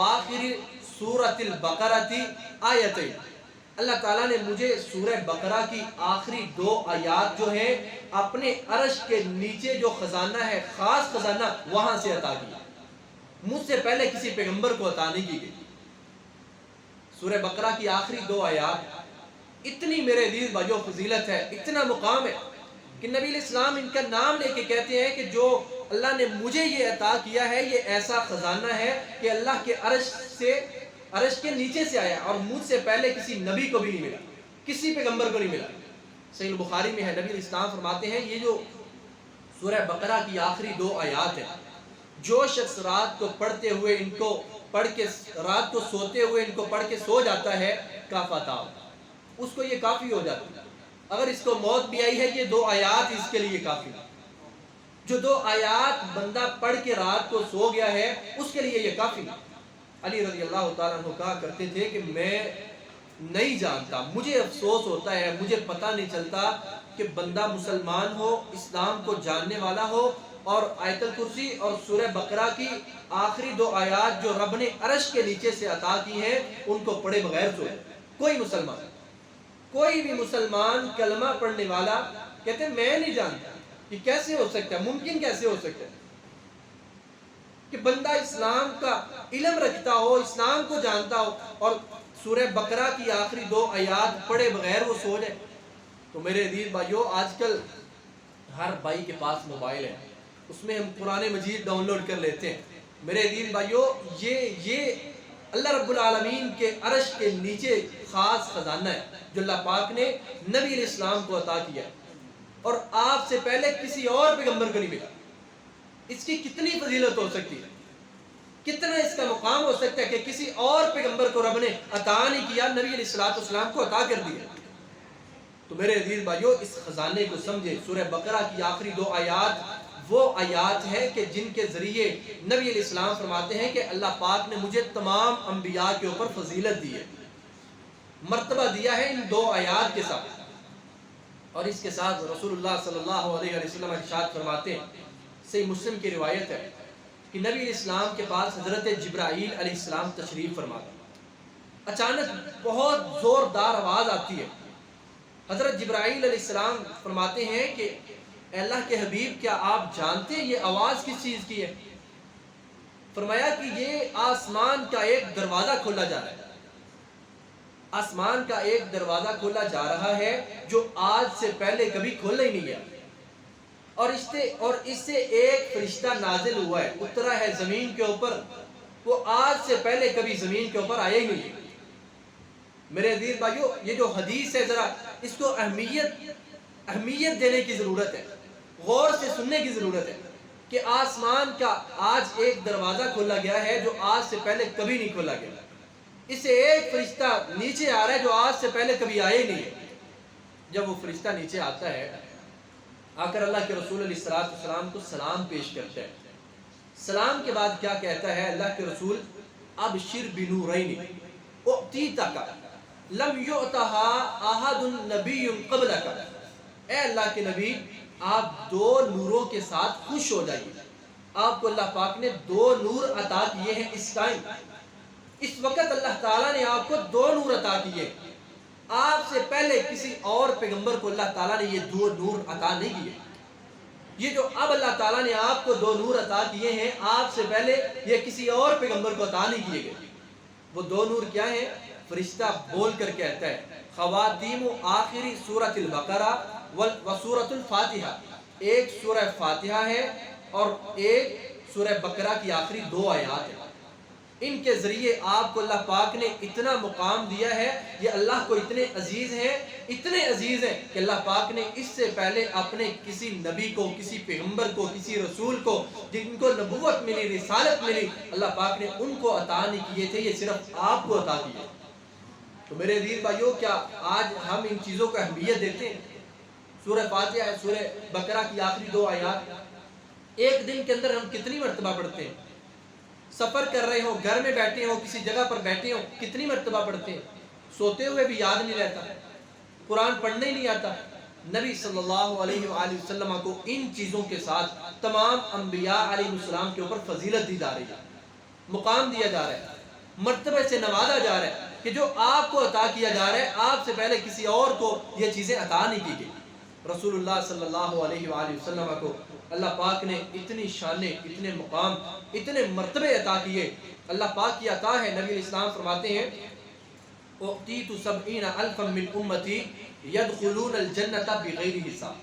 آخر سورۃ البقرہ آیتیں، اللہ تعالیٰ نے مجھے سورہ بقرہ کی آخری 2 آیات جو ہیں اپنے عرش کے نیچے جو خزانہ ہے، خاص خزانہ، وہاں سے عطا کیا. مجھ سے پہلے کسی پیغمبر کو عطا نہیں کی گئی. سورہ بقرہ کی آخری 2 آیات، اتنی میرے عزیز بھائیو فضیلت ہے، اتنا مقام ہے کہ نبی علیہ السلام ان کا نام لے کے کہتے ہیں کہ جو اللہ نے مجھے یہ عطا کیا ہے یہ ایسا خزانہ ہے کہ اللہ کے عرش کے نیچے سے آیا، اور مجھ سے پہلے کسی نبی کو بھی نہیں ملا، کسی پیغمبر کو نہیں ملا. صحیح بخاری میں ہے، نبی علیہ السلام فرماتے ہیں یہ جو سورہ بقرہ کی آخری 2 آیات ہیں، جو شخص رات کو پڑھتے ہوئے ان کو پڑھ کے، رات کو سوتے ہوئے ان کو پڑھ کے سو جاتا ہے، کافاتا، اس کو یہ کافی ہو جاتا ہے. اگر اس کو موت بھی آئی ہے، یہ 2 آیات اس کے لیے کافی. جو 2 آیات بندہ پڑھ کے رات کو سو گیا ہے اس کے لیے یہ کافی. علی رضی اللہ تعالیٰ عنہ کہا کرتے تھے کہ میں نہیں جانتا، مجھے افسوس ہوتا ہے، مجھے پتہ نہیں چلتا کہ بندہ مسلمان ہو، اسلام کو جاننے والا ہو، اور آیت الکرسی اور سورہ بقرہ کی آخری 2 آیات جو رب نے عرش کے نیچے سے عطا کی ہیں ان کو پڑھے بغیر سوئے. کوئی بھی مسلمان کلمہ پڑھنے والا کہتے ہیں میں نہیں جانتا کہ کیسے ہو سکتا ہے، ممکن کیسے ہو سکتا ہے کہ بندہ اسلام کا علم رکھتا ہو، اسلام کو جانتا ہو، اور سورہ بقرہ کی آخری 2 آیات پڑھے بغیر وہ سو جائے. تو میرے عزیز بھائیو، آج کل ہر بھائی کے پاس موبائل ہے، اس میں ہم قرآن مجید ڈاؤن لوڈ کر لیتے ہیں. میرے عزیز بھائیو، یہ اللہ رب العالمین کے عرش کے نیچے خاص خزانہ ہے جو اللہ پاک نے نبی علیہ السلام کو عطا کیا، اور آپ سے پہلے کسی اور پیغمبر کو نہیں ملا. اس کی کتنی فضیلت ہو سکتی ہے، کتنا اس کا مقام ہو سکتا ہے کہ کسی اور پیغمبر کو رب نے عطا نہیں کیا، نبی علیہ السلام کو عطا کر دیا. تو میرے عزیز بھائیو، اس خزانے کو سمجھے. سورہ بقرہ کی آخری 2 آیات وہ آیات ہیں کہ جن کے ذریعے نبی علیہ السلام فرماتے ہیں کہ اللہ پاک نے مجھے تمام انبیاء کے اوپر فضیلت دی ہے، مرتبہ دیا ہے ان 2 آیات کے ساتھ. اور اس کے ساتھ رسول اللہ صلی اللہ علیہ وسلم ارشاد فرماتے ہیں، صحیح مسلم کی روایت ہے کہ نبی علیہ السلام کے پاس حضرت جبرائیل علیہ السلام تشریف فرماتے ہیں. اچانک بہت زوردار آواز آتی ہے. حضرت جبرائیل علیہ السلام فرماتے ہیں کہ اے اللہ کے حبیب، کیا آپ جانتے ہیں یہ آواز کس چیز کی ہے؟ فرمایا کہ یہ آسمان کا ایک دروازہ کھولا جا رہا ہے. آسمان کا ایک دروازہ کھولا جا رہا ہے جو آج سے پہلے کبھی کھولا ہی نہیں گیا، اور اس سے ایک فرشتہ نازل ہوا ہے، اترا ہے زمین کے اوپر، وہ آج سے پہلے کبھی زمین کے اوپر آیا ہی نہیں. میرے عزیز بھائیو، یہ جو حدیث ہے ذرا اس کو اہمیت دینے کی ضرورت ہے، غور سے سننے کی ضرورت ہے کہ آسمان کا آج ایک دروازہ کھولا گیا ہے جو آج سے پہلے کبھی نہیں کھولا گیا. اس سے ایک فرشتہ نیچے آ رہا ہے جو آج سے پہلے کبھی آیا ہی نہیں ہے. جب وہ فرشتہ نیچے آتا ہے، آ کر اللہ کے رسول علیہ السلام کو سلام پیش کرتا ہے. سلام کے بعد کیا کہتا ہے اللہ کے رسول؟ ابشر بنورین اعطیتک لم یعطها احد نبی قبلک. اے اللہ کے نبی، آپ 2 نوروں کے ساتھ خوش ہو جائیے. آپ کو اللہ پاک نے 2 نور عطا کیے ہیں اس ٹائم، اس وقت اللہ تعالیٰ نے آپ کو 2 نور عطا کیے. آپ سے پہلے کسی اور پیغمبر کو اللہ تعالیٰ نے یہ 2 نور عطا نہیں کیے. یہ جو اب اللہ تعالیٰ نے آپ کو 2 نور عطا کیے ہیں، آپ سے پہلے یہ کسی اور پیغمبر کو عطا نہیں کیے گئے. وہ 2 نور کیا ہیں؟ فرشتہ بول کر کہتا ہے خواتیم آخری سورۃ البقرہ و سورۃ الفاتحہ. ایک سورہ فاتحہ ہے اور ایک سورہ بقرہ کی آخری 2 آیات ہیں. ان کے ذریعے آپ کو اللہ پاک نے اتنا مقام دیا ہے، یہ اللہ کو اتنے عزیز ہیں کہ اللہ پاک نے اس سے پہلے اپنے کسی نبی کو، کسی پیغمبر کو، کسی رسول کو جن کو نبوت ملی، رسالت ملی، اللہ پاک نے ان کو عطا نہیں کیے تھے، یہ صرف آپ کو عطا کیے. تو میرے عزیز بھائیو، کیا آج ہم ان چیزوں کو اہمیت دیتے ہیں؟ سورہ فاتحہ، سورہ بقرہ کی آخری 2 آیات ایک دن کے اندر ہم کتنی مرتبہ پڑھتے ہیں؟ سفر کر رہے ہوں، گھر میں بیٹھے ہوں، کسی جگہ پر بیٹھے ہوں، کتنی مرتبہ پڑھتے ہیں؟ سوتے ہوئے بھی یاد نہیں رہتا، قرآن پڑھنے ہی نہیں آتا. نبی صلی اللہ علیہ وآلہ وسلم کو ان چیزوں کے ساتھ تمام انبیاء علیہ السلام کے اوپر فضیلت دی جا رہی ہے، مقام دیا جا رہا ہے. مرتبے سے نوازا جا رہا ہے کہ جو آپ کو عطا کیا جا رہا ہے آپ سے پہلے کسی اور کو یہ چیزیں عطا نہیں کی گئی۔ رسول اللہ صلی اللہ علیہ وآلہ وسلم کو اللہ پاک نے اتنی شانیں، اتنے مقام، اتنے مرتبے عطا کیے۔ اللہ پاک کی عطا ہے، نبی اسلام فرماتے ہیں اعطیت 70,000 من امتی یدخلون الجنت بغیر حساب،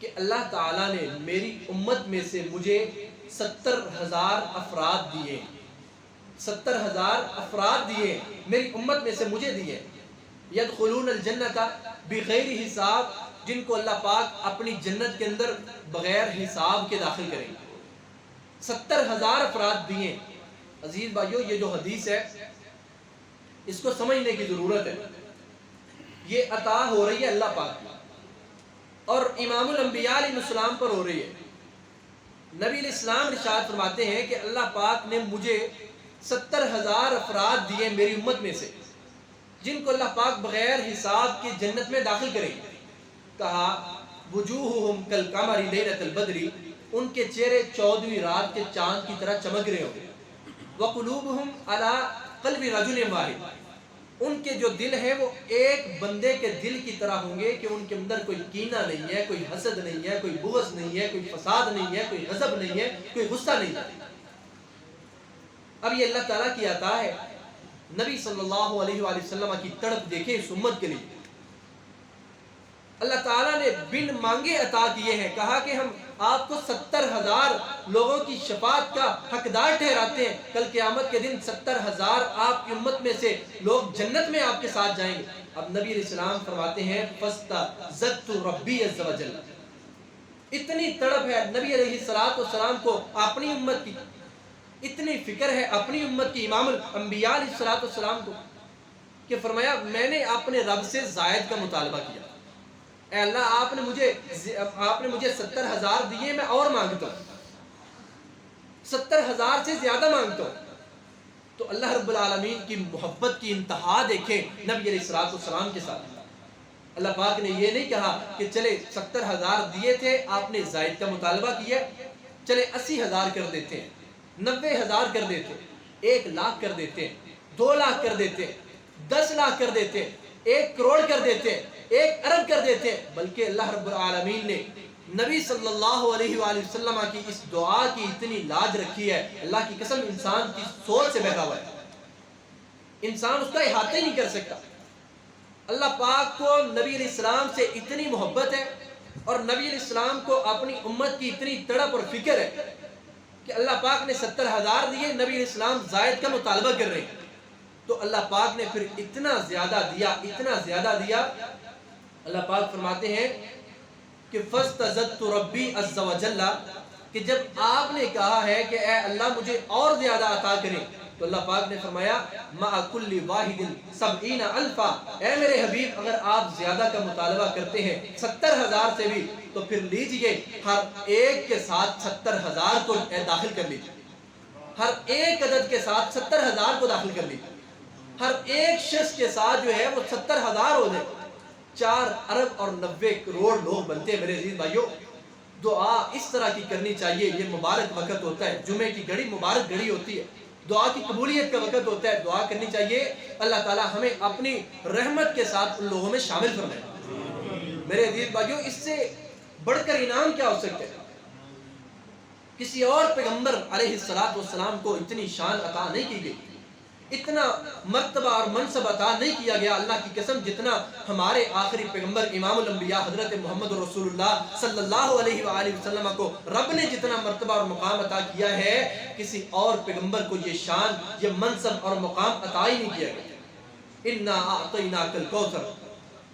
کہ اللہ تعالیٰ نے میری امت میں سے مجھے 70,000 افراد دیے، 70,000 افراد دیے میری امت میں سے مجھے دیے، یدخلون الجنت بغیر حساب، جن کو اللہ پاک اپنی جنت کے اندر بغیر حساب کے داخل کریں گے۔ 70,000 افراد دیے۔ عزیز بھائیو، یہ جو حدیث ہے اس کو سمجھنے کی ضرورت ہے۔ یہ عطا ہو رہی ہے اللہ پاک کی، اور امام الانبیاء علیہ السلام پر ہو رہی ہے۔ نبی علیہ السلام ارشاد فرماتے ہیں کہ اللہ پاک نے مجھے 70,000 افراد دیے میری امت میں سے، جن کو اللہ پاک بغیر حساب کی جنت میں داخل کریں گے۔ کہا وجوہہم کالقمر لیلۃ البدر، ان کے چہرے 14ویں رات کے چاند کی طرح چمک رہے ہوں گے۔ وقلوبہم علی قلب رجل واحد، ان کے جو دل ہیں وہ ایک بندے کے دل کی طرح ہوں گے کہ ان کے اندر کوئی کینہ نہیں ہے، کوئی حسد نہیں ہے، کوئی بغض نہیں ہے، کوئی فساد نہیں ہے، کوئی غضب نہیں ہے، کوئی غصہ نہیں ہے۔ اب یہ اللہ تعالیٰ کی عطا ہے۔ نبی صلی اللہ علیہ وآلہ وسلم کی تڑپ دیکھیں اس امت کے لیے۔ اللہ تعالیٰ نے بن مانگے عطا کیے ہیں۔ کہا کہ ہم آپ کو 70,000 لوگوں کی شفاعت کا حقدار ٹھہراتے ہیں۔ کل قیامت کے دن 70,000 آپ کی امت میں سے لوگ جنت میں آپ کے ساتھ جائیں گے۔ اب نبی علیہ السلام فرماتے ہیں فَاسْتَزَدْتُ رَبِّي عَزَّ وَجَلَّ، اتنی تڑپ ہے نبی علیہ السلام کو اپنی امت کی، اتنی فکر ہے اپنی امت کی امام الانبیاء علیہ السلام کو، کہ فرمایا میں نے اپنے رب سے زائد کا مطالبہ کیا۔ اے اللہ، آپ نے مجھے 70,000 دیے، میں اور مانگتا ہوں، 70,000 سے زیادہ مانگتا ہوں۔ تو اللہ رب العالمین کی محبت کی انتہا دیکھیں نبی علیہ السلام کے ساتھ۔ اللہ پاک نے یہ نہیں کہا کہ چلے 70,000 دیے تھے، آپ نے زائد کا مطالبہ کیا، چلے 80,000 کر دیتے ہیں، 90,000 کر دیتے، 1,00,000 کر دیتے، 2,00,000 کر دیتے، 10,00,000 کر دیتے، 1 کروڑ کر دیتے، 1 ارب کر دیتے، بلکہ اللہ رب العالمین نے نبی صلی اللہ علیہ وآلہ وسلم کی اس دعا کی اتنی لاج رکھی ہے۔ اللہ کی قسم انسان کی سوچ سے بہرا ہوا ہے، انسان اس کا احاطہ ہی نہیں کر سکتا۔ اللہ پاک کو نبی علیہ السلام سے اتنی محبت ہے، اور نبی علیہ السلام کو اپنی امت کی اتنی تڑپ اور فکر ہے کہ اللہ پاک نے 70,000 دیے، نبی علیہ السلام زائد کا مطالبہ کر رہے ہیں۔ تو اللہ پاک نے پھر اتنا زیادہ دیا، اتنا زیادہ دیا۔ اللہ پاک فرماتے ہیں کہ فَاسْتَزَدْتُ رَبِّي عَزَّ وَجَلَّ، کہ جب آپ نے کہا ہے کہ اے اللہ مجھے اور زیادہ عطا کریں، تو اللہ پاک نے فرمایا مَعَ كُلِّ وَاحِدٍ 70,000، اے میرے حبیب اگر آپ زیادہ کا مطالبہ کرتے ہیں 70,000 سے بھی، تو پھر لیجئے ہر ایک کے ساتھ 70,000 کو داخل کر لیجئے، ہر ایک عدد کے ساتھ 70,000 کو داخل کر لیجئے، ہر ایک شخص کے ساتھ جو ہے وہ 70,000 ہو جائے، 4 ارب اور 90 کروڑ لوگ بنتے ہیں۔ میرے عزیز بھائیو، دعا اس طرح کی کرنی چاہیے۔ یہ مبارک وقت ہوتا ہے، جمعے کی گھڑی مبارک گھڑی ہوتی ہے، دعا کی قبولیت کا وقت ہوتا ہے، دعا کرنی چاہیے اللہ تعالی ہمیں اپنی رحمت کے ساتھ ان لوگوں میں شامل فرمائے۔ میرے عزیز بھائیو، اس سے بڑھ کر انعام کیا ہو سکتے ہیں؟ کسی اور پیغمبر علیہ السلام کو اتنی شان عطا نہیں کی گئی، اتنا مرتبہ اور منصب عطا نہیں کیا گیا اللہ کی قسم جتنا ہمارے آخری پیغمبر امام الانبیاء حضرت محمد رسول اللہ صلی اللہ علیہ وآلہ وسلم کو رب نے جتنا مرتبہ اور مقام عطا کیا ہے، کسی اور پیغمبر کو یہ شان، یہ منصب اور مقام عطا ہی نہیں کیا گیا۔ اِنَّا أَعْطَيْنَاكَ الْكَوْثَرَ،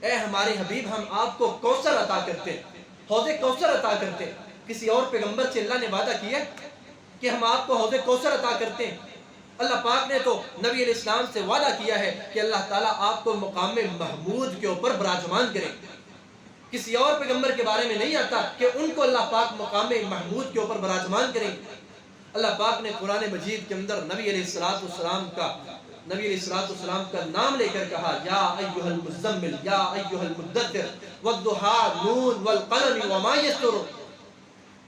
اے ہمارے حبیب ہم آپ کو کوثر عطا کرتے ہیں، حوض کوثر عطا کرتے ہیں۔ کسی اور پیغمبر سے اللہ نے وعدہ کیا کہ ہم آپ کو حوض کوثر عطا کرتے ہیں؟ اللہ پاک نے تو نبی علیہ السلام سے وعدہ کیا ہے کہ اللہ تعالیٰ آپ کو مقام محمود کے اوپر براجمان کریں۔ کسی اور پیغمبر کے بارے میں نہیں آتا کہ ان کو اللہ پاک مقام محمود کے اوپر براجمان کریں۔ اللہ پاک نے قرآن مجید کے اندر نبی علیہ السلام کا نام لے کر کہا یا ایھا المزمل یا ایھا المدثر والضحی نون والقلم وما یسطرون،